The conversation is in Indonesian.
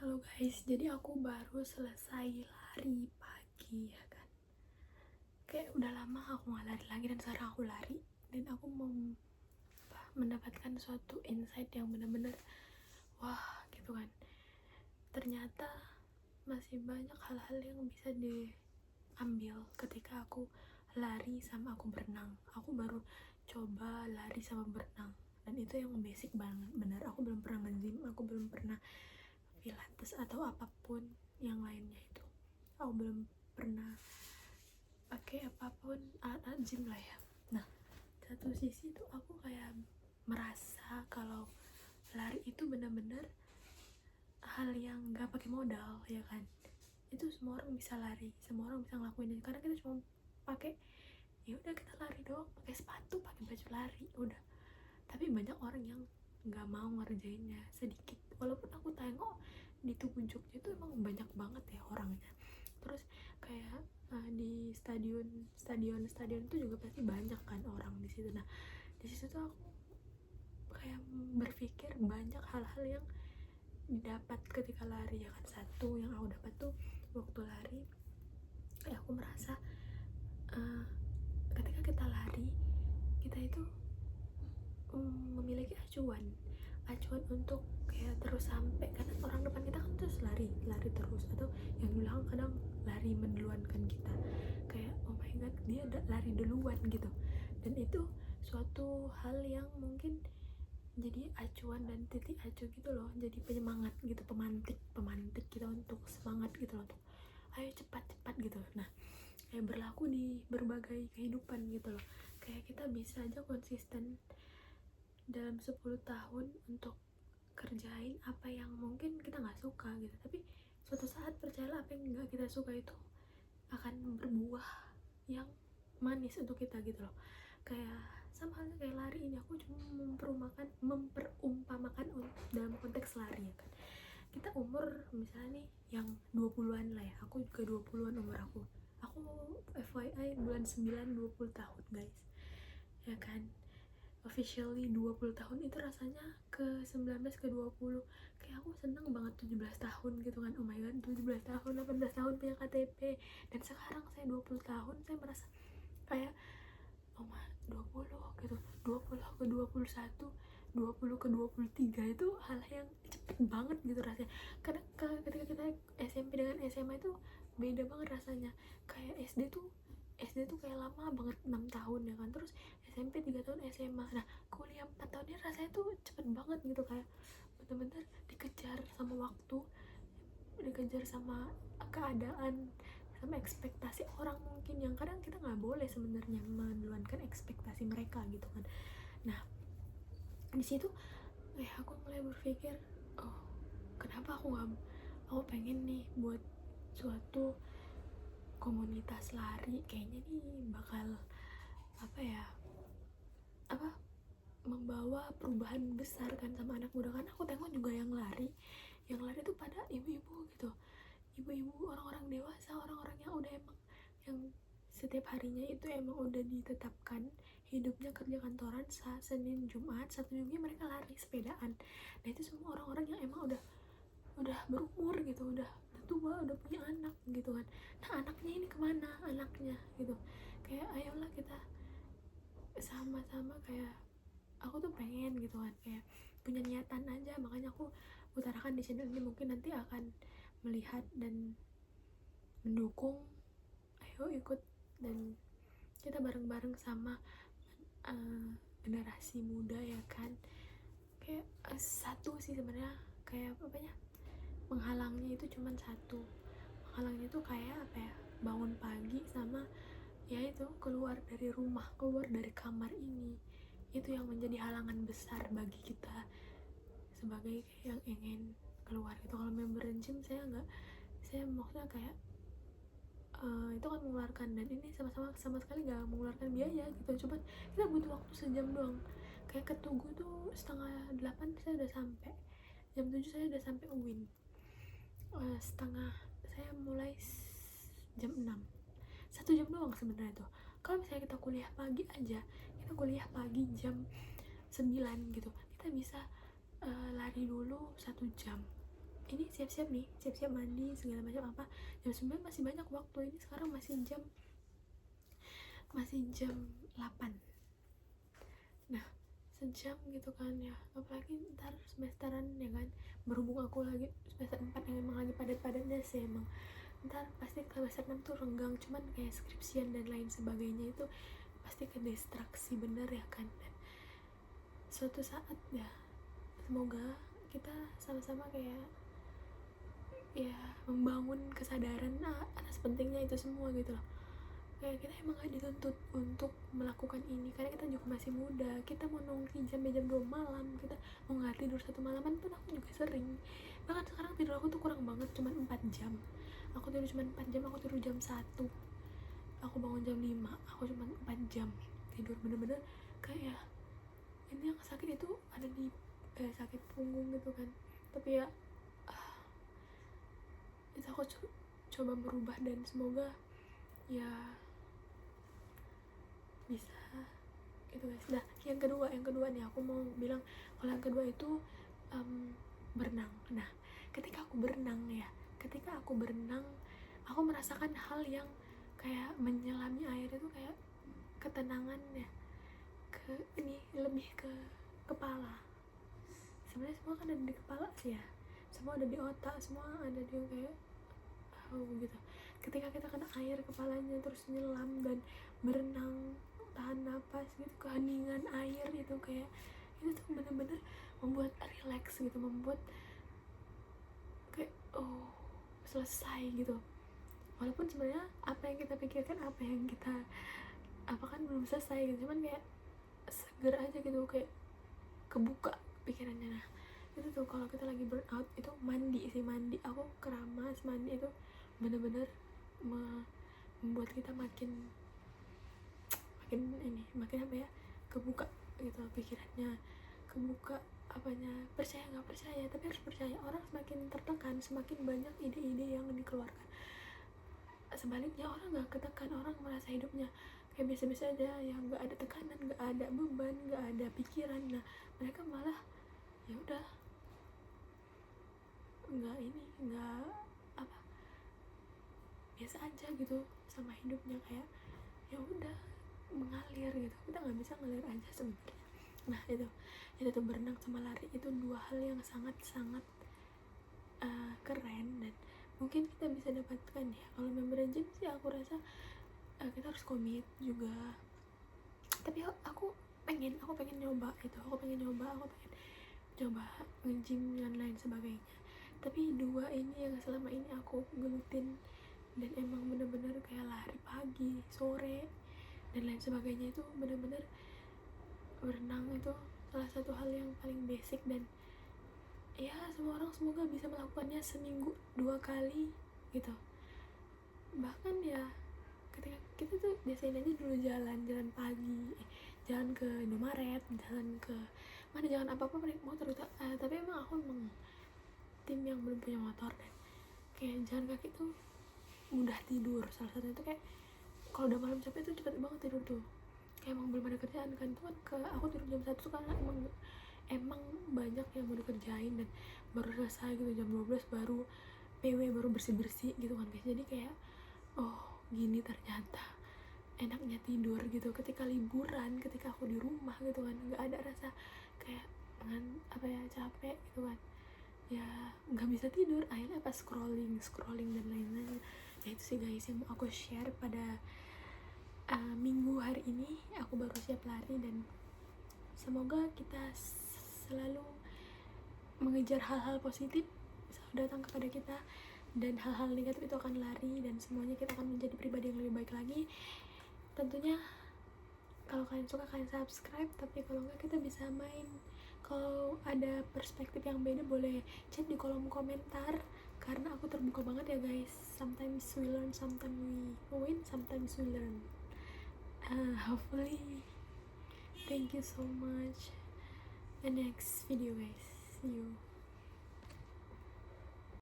Halo guys, jadi aku baru selesai lari pagi ya kan. Kayak udah lama aku gak lari lagi dan sekarang aku lari. Dan aku mendapatkan suatu insight yang bener-bener wah gitu kan. Ternyata masih banyak hal-hal yang bisa diambil ketika aku lari sama aku berenang. Aku baru coba lari sama berenang. Dan itu yang basic banget, benar. Aku belum pernah nge-gym, aku belum pernah pilates atau apapun yang lainnya itu. Aku belum pernah pakai apapun alat gym lah ya. Nah, satu sisi tuh aku kayak merasa kalau lari itu benar-benar hal yang gak pakai modal ya kan. Itu semua orang bisa lari, semua orang bisa ngelakuin itu karena kita cuma pakai, ya udah kita lari doang, pakai sepatu, pakai baju lari, udah. Tapi banyak orang yang nggak mau ngerjainnya sedikit, walaupun aku tengok di tubuh Jogja itu emang banyak banget ya orangnya. Terus kayak di stadion itu juga pasti banyak kan orang di situ. Nah, di situ tuh aku kayak berpikir banyak hal-hal yang didapat ketika lari ya kan. Satu yang aku dapat tuh waktu lari, kayak aku merasa ketika kita lari, kita itu memiliki acuan untuk kayak terus sampai, karena orang depan kita kan terus lari terus, atau yang di belakang kadang lari menduluankan kita, kayak oh my god dia lari duluan gitu. Dan itu suatu hal yang mungkin jadi acuan dan titik acu gitu loh, jadi penyemangat gitu, pemantik kita untuk semangat gitu loh, untuk ayo cepat gitu. Nah, kayak berlaku di berbagai kehidupan gitu loh, kayak kita bisa aja konsisten dalam 10 tahun untuk kerjain apa yang mungkin kita nggak suka gitu, tapi suatu saat percayalah apa yang nggak kita suka itu akan berbuah yang manis untuk kita gitu loh. Kayak sama halnya kayak lari ini, aku cuma memperumpamakan dalam konteks lari ya kan. Kita umur misalnya nih yang 20-an lah ya, aku juga 20-an umur aku FYI bulan 9 20 tahun guys ya kan. Officially 20 tahun itu rasanya ke 19 ke 20, kayak aku seneng banget 17 tahun gitu kan. Oh my god, 17 tahun 18 tahun punya KTP. Dan sekarang saya 20 tahun, saya merasa kayak oh my 20 gitu, 20 ke 21, 20 ke 23 itu hal yang cepet banget gitu rasanya. Kadang ketika kita SMP dengan SMA itu beda banget rasanya. Kayak SD tuh kayak lama banget 6 tahun ya kan. Terus SMP 3 tahun SMA. Nah, kuliah 4 tahunnya rasanya tuh cepet banget gitu, kayak bener-bener dikejar sama waktu, dikejar sama keadaan, sama ekspektasi orang mungkin yang kadang kita nggak boleh sebenarnya menduluankan ekspektasi mereka gitu kan. Nah, di situ aku mulai berpikir, oh kenapa aku pengen nih buat suatu komunitas lari, kayaknya nih bakal membawa perubahan besar kan sama anak muda. Kan aku tengok juga yang lari tuh pada ibu-ibu gitu, ibu-ibu, orang-orang dewasa, orang-orang yang udah emang yang setiap harinya itu emang udah ditetapkan hidupnya kerja kantoran, Senin Jumat, Sabtu Minggu mereka lari sepedaan. Nah, itu semua orang-orang yang emang udah berumur gitu, udah tua, udah punya anak gitu kan. Nah, anaknya ini kemana anaknya gitu, kayak ayolah kita sama-sama, kayak aku tuh pengen gitu kan, kayak punya niatan aja. Makanya aku utarakan di channel ini, mungkin nanti akan melihat dan mendukung, ayo ikut dan kita bareng-bareng sama generasi muda ya kan. Kayak satu sih sebenarnya, kayak menghalangnya itu cuman satu. Menghalangnya itu kayak bangun pagi sama ya itu keluar dari rumah, keluar dari kamar ini, itu yang menjadi halangan besar bagi kita sebagai yang ingin keluar gitu. Kalau member gym saya maksudnya kayak itu kan mengeluarkan, dan ini sama sekali nggak mengeluarkan biaya gitu, cuman kita butuh waktu sejam doang. Kayak ke Tugu tuh 7:30 saya udah sampai, jam 7 saya udah sampai UIN. Saya mulai jam 6, 1 jam doang sebenarnya tuh. Kalau misalnya kita kuliah pagi aja, kita kuliah pagi jam 9 gitu, kita bisa lari dulu 1 jam ini siap-siap mandi segala macam apa, jam 9 masih banyak waktu, ini sekarang masih jam 8. Nah, sejam gitu kan ya, apalagi ntar semesteran ya kan, berhubung aku lagi semester 4 yang emang lagi padat-padatnya sih emang, ntar pasti semester 6 tuh renggang, cuman kayak skripsian dan lain sebagainya itu pasti ke distraksi bener ya kan. Dan suatu saat ya semoga kita sama-sama kayak ya membangun kesadaran atas pentingnya itu semua gitu loh. Kayak kita emang gak dituntut untuk melakukan ini karena kita juga masih muda, kita mau nongki jam 2 malam, kita mau nggak tidur 1 malaman pun aku juga sering. Bahkan sekarang tidur aku tuh kurang banget, cuma 4 jam aku tidur, cuma 4 jam, aku tidur jam 1, aku bangun jam 5, aku cuma 4 jam tidur, bener-bener kayak ini yang sakit itu ada di sakit punggung gitu kan. Tapi ya itu aku coba merubah dan semoga ya bisa gitu guys. Nah yang kedua nih aku mau bilang, kalau yang kedua itu berenang. Nah ketika aku berenang aku merasakan hal yang kayak menyelami air itu kayak ketenangan ya, ke ini lebih ke kepala. Sebenarnya semua kan ada di kepala sih ya, semua ada di otak, semua ada di kayak gitu. Ketika kita kena air kepalanya terus nyelam dan berenang tahan napas gitu, keheningan air itu kayak itu tuh bener-bener membuat relax gitu, membuat kayak selesai gitu. Walaupun sebenarnya apa yang kita pikirkan, apa yang kita kan belum selesai gitu, cuman kayak seger aja gitu, kayak kebuka pikirannya. Nah itu tuh kalau kita lagi burn out itu mandi, aku keramas mandi itu bener-bener membuat kita makin apa ya, kebuka gitu pikirannya, kebuka apanya, percaya nggak percaya, tapi harus percaya. Orang semakin tertekan semakin banyak ide-ide yang dikeluarkan. Sebaliknya orang nggak ketekan, orang merasa hidupnya kayak biasa-biasa aja, yang nggak ada tekanan, nggak ada beban, nggak ada pikiran. Nah mereka malah ya udah nggak apa, biasa aja gitu sama hidupnya, kayak ya udah mengalir gitu. Kita nggak bisa ngalir aja sebenarnya. Nah itu tuh berenang sama lari itu dua hal yang sangat keren dan mungkin kita bisa dapatkan ya. Kalau member gym sih aku rasa kita harus komit juga, tapi aku pengen nyoba itu, aku pengen coba nge-gym dan lain sebagainya. Tapi dua ini yang selama ini aku gelutin dan emang bener-bener kayak lari pagi, sore dan lain sebagainya, itu bener-bener berenang itu salah satu hal yang paling basic. Dan ya semua orang semoga bisa melakukannya seminggu 2 kali gitu. Bahkan ya ketika kita tuh biasain aja dulu jalan pagi, jalan ke Indomaret, jalan ke mana, jangan apa-apa naik motor gitu. Tapi emang aku tim yang belum punya motor, dan kayak jalan kaki tuh mudah tidur. Salah satunya tuh kayak kalau udah malam capek tuh cepet banget tidur tuh, kayak emang belum ada kerjaan kan. Itu kan aku tidur jam 1 tuh karena emang banyak yang mau dikerjain dan baru selesai gitu jam 12 baru PW, baru bersih-bersih gitu kan guys. Jadi kayak gini ternyata enaknya tidur gitu ketika liburan, ketika aku di rumah gitu kan, nggak ada rasa kayak capek gitu kan, ya nggak bisa tidur, akhirnya pas scrolling dan lain-lain. Ya itu sih guys yang mau aku share pada minggu hari ini. Aku baru siap lari dan semoga kita selalu mengejar hal-hal positif selalu datang kepada kita, dan hal-hal negatif itu akan lari, dan semuanya kita akan menjadi pribadi yang lebih baik lagi. Tentunya kalau kalian suka kalian subscribe, tapi kalau enggak kita bisa main. Kalau ada perspektif yang beda boleh chat di kolom komentar, karena aku terbuka banget ya guys. Sometimes we learn, sometimes we win, sometimes we learn. Hopefully, thank you so much. The next video guys, see you.